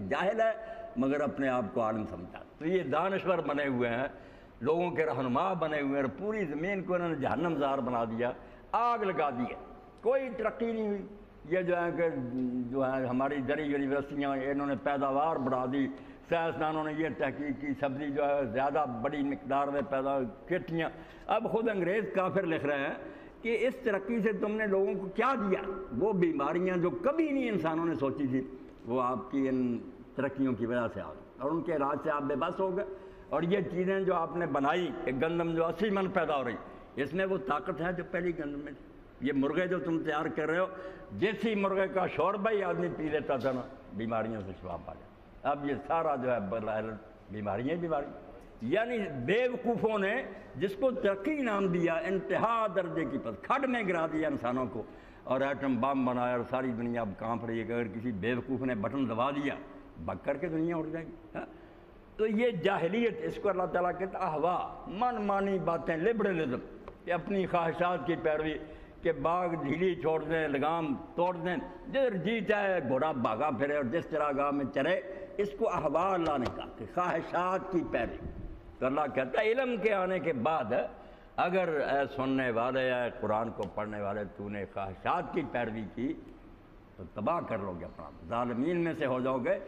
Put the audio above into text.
جاہل ہے مگر اپنے آپ کو عالم سمجھتا. تو یہ دانشور بنے ہوئے ہیں، لوگوں کے رہنما بنے ہوئے ہیں، اور پوری زمین کو انہوں نے جہنم زار بنا دیا، آگ لگا دی ہے. کوئی ترقی نہیں ہوئی. یہ جو ہے کہ ہماری زرعی یونیورسٹیاں انہوں نے پیداوار بڑھا دی، سائنسدانوں نے یہ تحقیق کی، سبزی جو ہے زیادہ بڑی مقدار میں پیدا کھیتیاں. اب خود انگریز کافر لکھ رہے ہیں کہ اس ترقی سے تم نے لوگوں کو کیا دیا؟ وہ بیماریاں جو کبھی نہیں انسانوں نے سوچی تھی وہ آپ کی ان ترقیوں کی وجہ سے آ گئی، اور ان کے علاج سے آپ بے بس ہو گئے. اور یہ چیزیں جو آپ نے بنائی کہ گندم جو 80 من پیدا ہو رہی، اس میں وہ طاقت ہے جو پہلی گندم میں تھی. یہ مرغے جو تم تیار کر رہے ہو، جس ہی مرغے کا شوربہ ہی آدمی پی لیتا تھا نا، بیماریوں سے شفا پا جاتا. اب یہ سارا جو ہے بیماریاں بیماری. یعنی بے وقوفوں نے جس کو ترقی نام دیا، انتہا درجے کی پس کھڈ میں گرا دیا انسانوں کو، اور ایٹم بم بنایا، اور ساری دنیا اب کانپ رہی ہے کہ اگر کسی بے وقوف نے بٹن دبا دیا بک کر کے دنیا اٹھ جائے گی. تو یہ جاہلیت، اس کو اللہ تعالیٰ کہتا ہے احوا، من مانی باتیں، لبرلزم، کہ اپنی خواہشات کی پیروی، کہ باغ ڈھیلی چھوڑ دیں، لگام توڑ دیں، جدھر جی چاہے گھوڑا بھاگا پھرے اور جس طرح گاہ میں چرے. اس کو احوا اللہ نے کہا کہ خواہشات کی پیروی. تو اللہ کہتا ہے علم کے آنے کے بعد اگر اے سننے والے، اے قرآن کو پڑھنے والے، تو نے خواہشات کی پیروی کی تو تباہ کر لو گے اپنا، ظالمین میں سے ہو جاؤ گے.